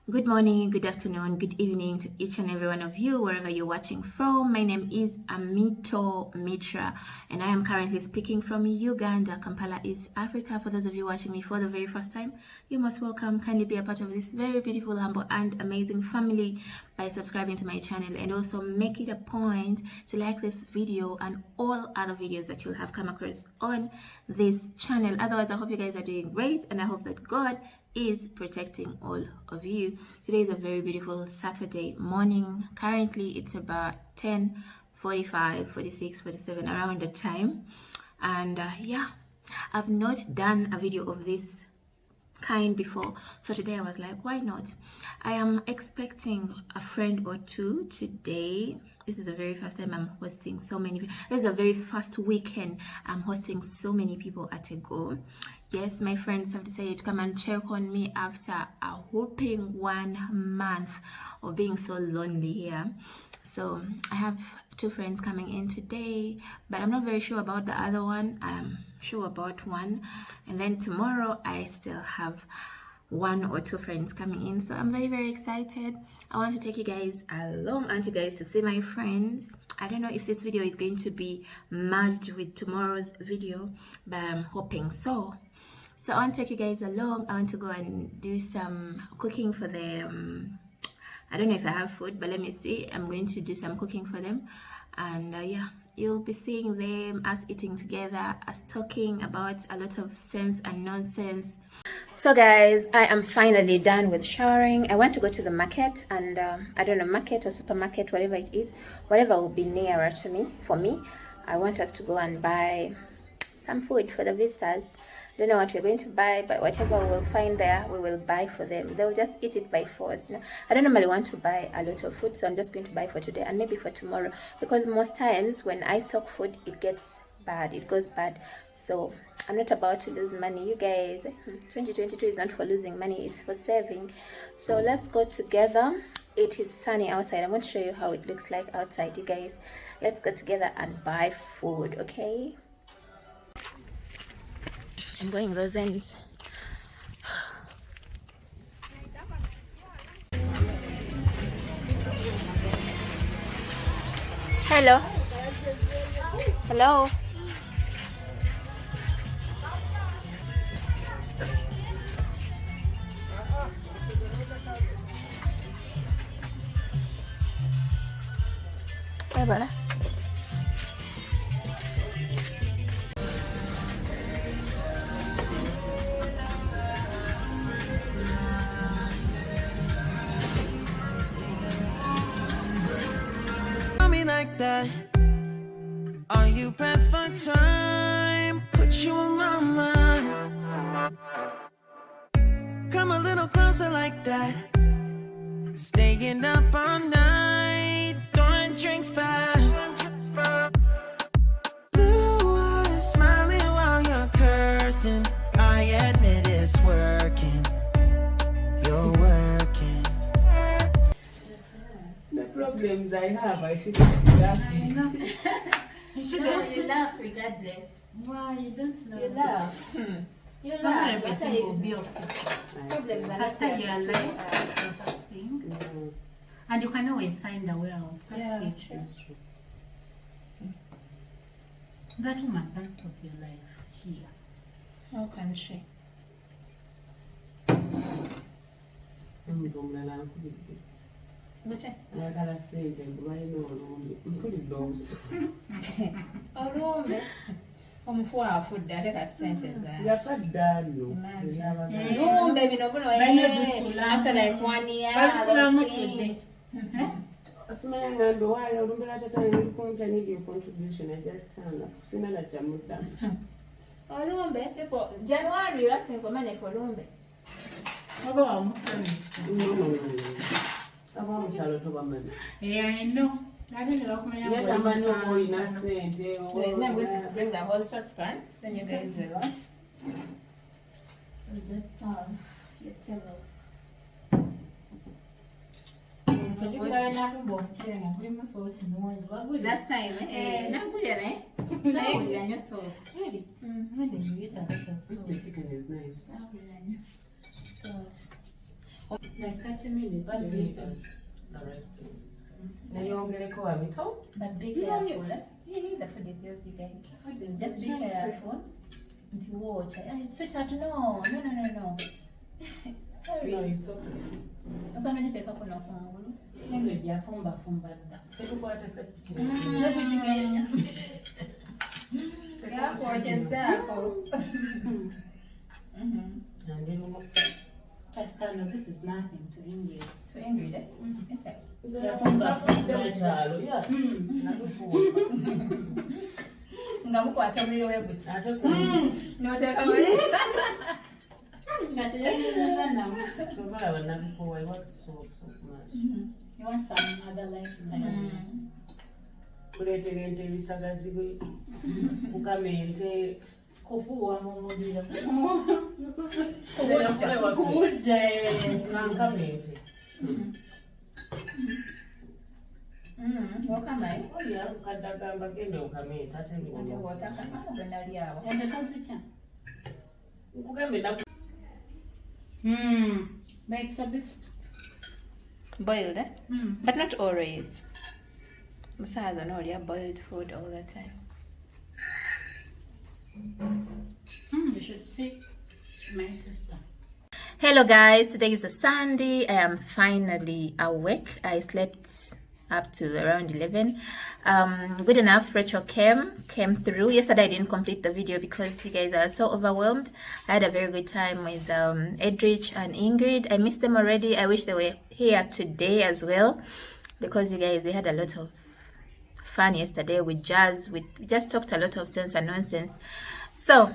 Good morning, good afternoon, good evening to each and every one of you, wherever you're watching from. My name is Amito Mitra, and I am currently speaking from Uganda, Kampala, East Africa. For those of you watching me for the very first time, you're most welcome. Kindly be a part of this very beautiful, humble, and amazing family by subscribing to my channel, and also make it a point to like this video and all other videos that you'll have come across on this channel. Otherwise, I hope you guys are doing great, and I hope that God is protecting all of you. Today is a very beautiful Saturday morning. Currently it's about 10:45, 46, 47 around the time, and yeah, I've not done a video of this kind before, so today I was like, why not? I am expecting a friend or two today. This is the very first time I'm hosting so many people. This is the very first weekend I'm hosting so many people at a go. Yes, my friends have decided to come and check on me after a whopping 1 month of being so lonely here. So I have two friends coming in today, but I'm not very sure about the other one. I'm sure about one, and then tomorrow I still have 1 or 2 friends coming in, so I'm very excited. I want to take you guys along. I want you guys to see my friends. I don't know if this video is going to be merged with tomorrow's video, but I'm hoping so. So I want to take you guys along. I want to go and do some cooking for them. I don't know if I have food, but let me see. I'm going to do some cooking for them, and yeah, you'll be seeing them, us eating together, us talking about a lot of sense and nonsense. So guys, I am finally done with showering. I want to go to the market, and I don't know, market or supermarket, whatever it is, whatever will be nearer to me. For me, I want us to go and buy some food for the visitors. I don't know what we're going to buy, but whatever we'll find there, we will buy for them. They'll just eat it by force. I don't normally want to buy a lot of food, so I'm just going to buy for today and maybe for tomorrow, because most times when I stock food, it gets bad, it goes bad. So I'm not about to lose money, you guys. 2022 is not for losing money, it's for saving. So let's go together. It is sunny outside. I'm going to show you how it looks like outside, you guys. Let's go together and buy food, okay? I'm going those ends. Hello. Hello. Hey, brother. Like that, are you pressed for time? Put you on my mind. Come a little closer like that. Staying up all night, throwing drinks back. Blue eyes smiling while you're cursing. I admit it's working. You're working. Problems I have, I should laugh. I know. You laugh regardless. Why you don't laugh? You laugh. You laugh. What are you? Problems are That's how you are like and you can always find a way out. That's it. That's true. That woman can't stop your life. She. How can she? ayagala ssente lwalina olumbe mpulidde obusuulu olumbe omufu afudde ate ka ssente yafadde ano lumbe bino buno balusulamu tudde osimanya ngambe waayo olumbe lwatatane nelikumpi I need your contribution I just hung up sina na kyamuddamu olumbe people January you asking for money for lumbe oba wamukamisa abamukyalo tobamanyi I know yatamani oba olina ssente bring the whole saucepan then you guys will what you just serve yourselves. Last time nampulira naye nawulira nnyo salt. The chicken is nice. Nawulira nnyo salt. Like 30 minutes. That's liters. The rest, please. Nayongereko Amito. But be careful. The food is yours, you guys. Just be careful. Watch. Sweetheart, no. Sorry. No, it's okay. So many take up on a phone. Language, yeah, fumba. People go to say, Yeah, what is that? This is nothing to Ingrid. To Ingrid, eh? Yeah. Ngamukwata muliro we gutya. N'oteeka You want some other lifestyle? Kuleetera ente ebisagazibwe kukama ente Kufuuwa mu muliro. kubujja nankama ente Wakamaye? oya mukadde agamba genda okama ente ate Nali awo. Ente tozitya? nkugambe naku Makes the best. Boiled, eh? But not always. Musaza no, you boiled food all the time. You should see my sister. Hello guys, today is a Sunday. I am finally awake. I slept up to around 11. Good enough. Racheal came through. Yesterday I didn't complete the video because you guys are so overwhelmed. I had a very good time with Edrich and Ingrid. I missed them already. I wish they were here today as well, because you guys, we had a lot of fun yesterday with Jazz. We just talked a lot of sense and nonsense. So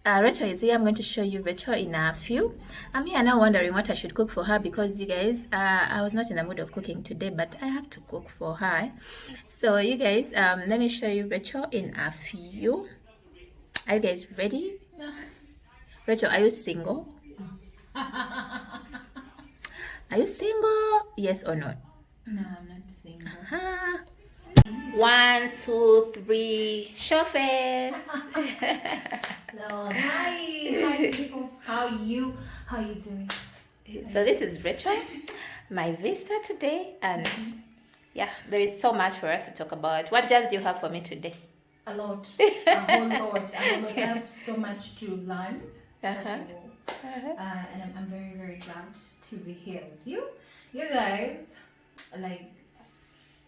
Racheal is here. I'm going to show you Racheal in a few. I'm here now wondering what I should cook for her, because you guys, I was not in the mood of cooking today, but I have to cook for her. So you guys, let me show you Racheal in a few. Are you guys ready? Racheal, are you single? Are you single? Yes or no? No, I'm not single. 1, 2, 3, show face. Hello, hi people. How you doing? So this is Racheal, my visitor today, and yeah, there is so much for us to talk about. What Jazz do you have for me today? A lot, a whole lot. I have so much to learn. First of all. And I'm very, very glad to be here with you. You guys, like,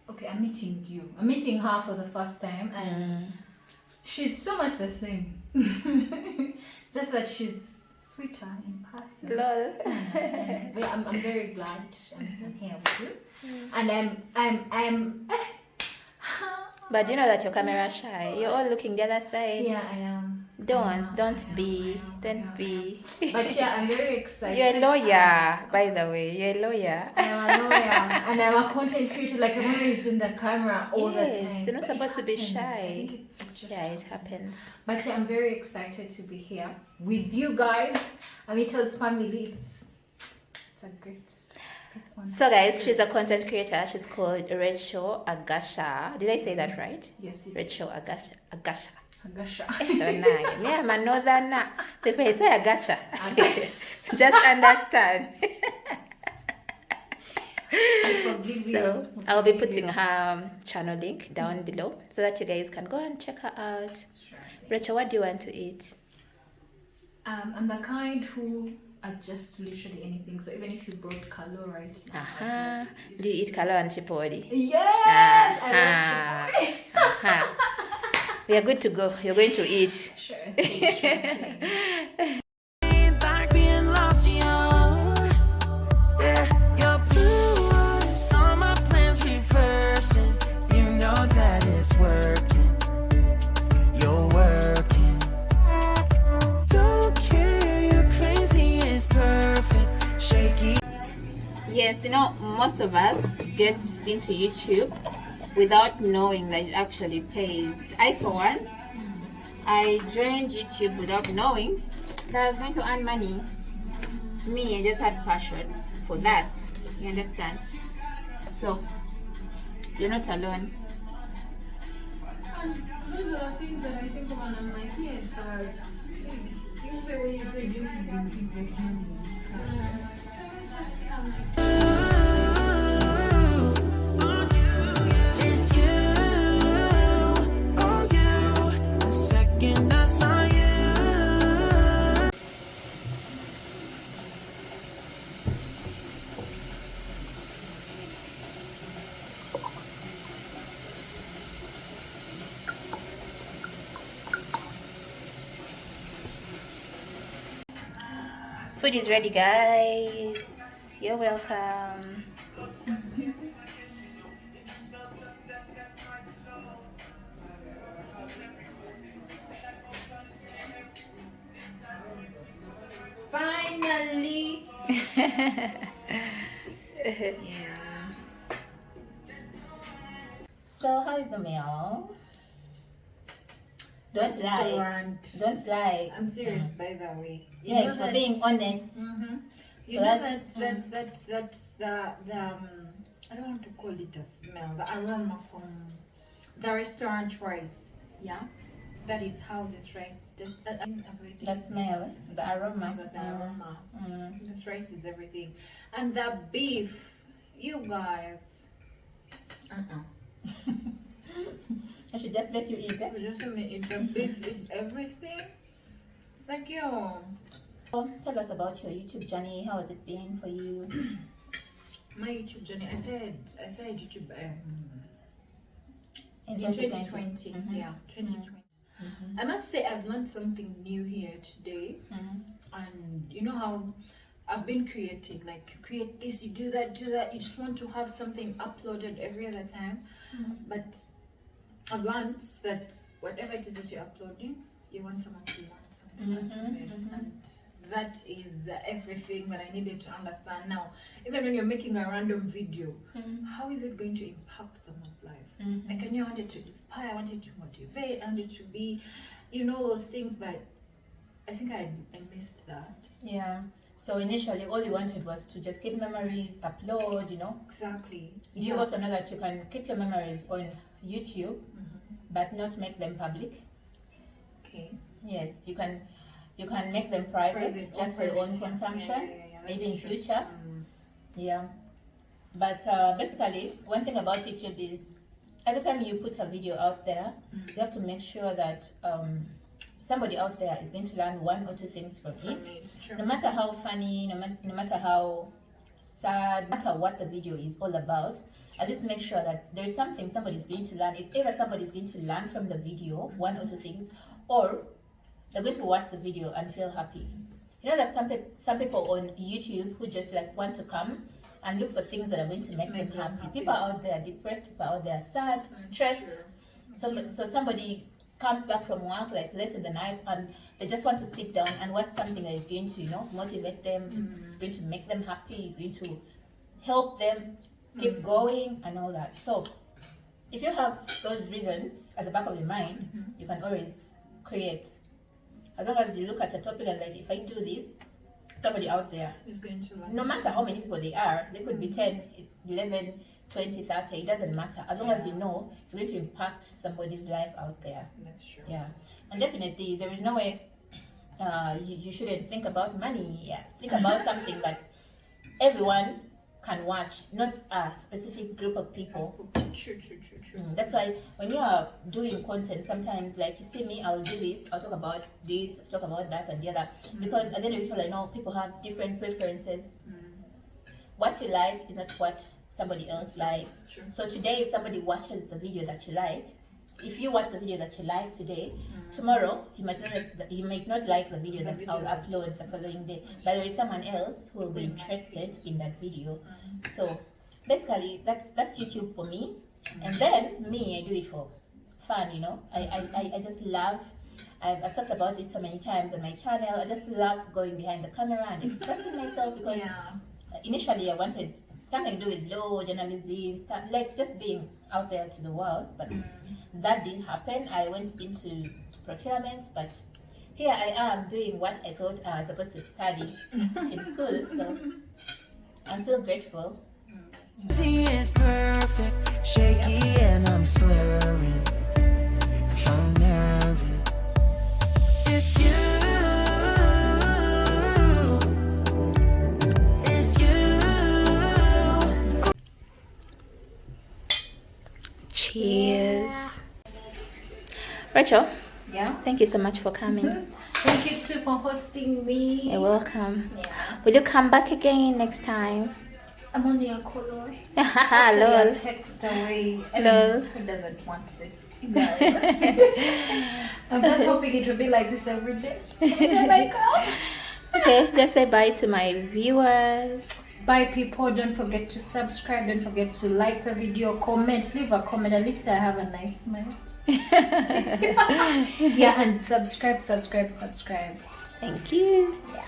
okay, I'm meeting you. I'm meeting her for the first time, and she's so much the same. Just that she's sweeter in person. Lol. Yeah, I'm very glad I'm here with you. And I'm But you know that you're camera shy. You're all looking the other side. yeah, I am. Don't be. But yeah, I'm very excited. You're a lawyer, by the way. You're a lawyer. I'm a lawyer, and I'm a content creator. Like, I'm always in the camera all the time. You're not supposed to be Happens. shy. I think it just Yeah, it happens. But yeah, I'm very excited to be here with you guys. Amito's family. It's a great one. So guys, she's a content creator. She's called Racheal Agasha. Did I say that right? Yes, Racheal Agasha. Agasha. Me, I'm a northerner. If I say Agasha, just understand. So I'll be putting her channel link down below so that you guys can go and check her out. Sure. Racheal, what do you want to eat? I'm the kind who adjusts to literally anything. So even if you brought kalo right now, Do you eat kalo and chipodi? yes, I love chipoli. We are good to go. You're going to eat. Sure thing. Like being lost, yeah, your blue eyes on my plans reversing. You know that it's working. You're working. Don't care, you're crazy, it's perfect. Shaky. Yes, you know, most of us get into YouTube without knowing that it actually pays. I, for one, I joined YouTube without knowing that I was going to earn money. Me, I just had passion for that. You understand? So, you're not alone. Those are the things that I think of, and I'm like, yes, but even when you say YouTube, you keep making money. It's you, oh you, the second I saw you. Food is ready, guys. You're welcome. Finally. Yeah. So how is the meal? Don't lie. Don't lie. I'm serious, by the way. Yeah, it's for being honest. You So know that's that's the I don't want to call it a smell, the aroma from the restaurant rice. Yeah, that is how this rice just the smell, the aroma. the aroma. This rice is everything, and the beef, you guys. I should just let you eat it. Just if the beef is everything, like yo. So, tell us about your YouTube journey. How has it been for you? My YouTube journey. I said YouTube In in 2020. Yeah, 2020. I must say I've learned something new here today. And you know how I've been creating, like create this, you do that, you just want to have something uploaded every other time. But I've learned that whatever it is that you're uploading, you want someone to learn something and that is everything that I needed to understand. Now, even when you're making a random video, how is it going to impact someone's life? Like, I knew I wanted to inspire, I wanted to motivate, I wanted to be, you know, those things, but I think I missed that. Yeah. So initially, all you wanted was to just keep memories, upload, you know. Exactly. Do you also know that you can keep your memories on YouTube, but not make them public? Okay. Yes, you can make them private, just for your own consumption, maybe in future. Yeah. But basically, one thing about YouTube is every time you put a video out there, you have to make sure that somebody out there is going to learn one or two things from it. No matter how funny, no matter how sad, no matter what the video is all about, at least make sure that there is something somebody's going to learn. It's either somebody's going to learn from the video, one or two things, or they're going to watch the video and feel happy. You know that some people on YouTube who just like want to come and look for things that are going to make them happy. People are out there depressed, people are out there sad, stressed. So somebody comes back from work like late in the night and they just want to sit down and watch something that is going to, you know, motivate them, is going to make them happy, is going to help them keep going and all that. So if you have those reasons at the back of your mind, you can always create. As long as you look at a topic and like, if I do this, somebody out there is going to learn. No matter how many people they are, they could be 10, 11, 20, 30, it doesn't matter. As long as you know, it's going to impact somebody's life out there. That's true. Yeah. And definitely, there is no way you shouldn't think about money. Yeah. Think about something that everyone can watch, not a specific group of people. True. That's why when you are doing content, sometimes like you see me, I'll do this, I'll talk about this, talk about that and the other. Because at the end of it all, I know people have different preferences. What you like is not what somebody else likes. So today, if somebody watches the video that you like, if you watch the video that you like today, tomorrow you might not like the video that I'll upload the following day, but there is someone else who will be interested in that video. So basically, that's YouTube for me. And then me, I do it for fun, you know. I just love. I've talked about this so many times on my channel. I just love going behind the camera and expressing myself because initially I wanted something to do with law, journalism, stuff, like just being out there to the world, but that didn't happen. I went into procurement, but here I am doing what I thought I was supposed to study in school, so I'm still grateful. She is perfect, shaky and I'm slurring, 'cause I'm nervous. It's you, it's you. Racheal, Yeah. thank you so much for coming. Thank you too for hosting me. You're welcome. Yeah. Will you come back again next time? I'm only a caller. Actually, Lol. I'll text away. Lol. Who doesn't want this? I'm just hoping it will be like this every day. Every time I come. Okay, just say bye to my viewers. Bye people, don't forget to subscribe, don't forget to like the video, comment, leave a comment, at least I have a nice smile. Yeah, and subscribe. Thank you. Yeah.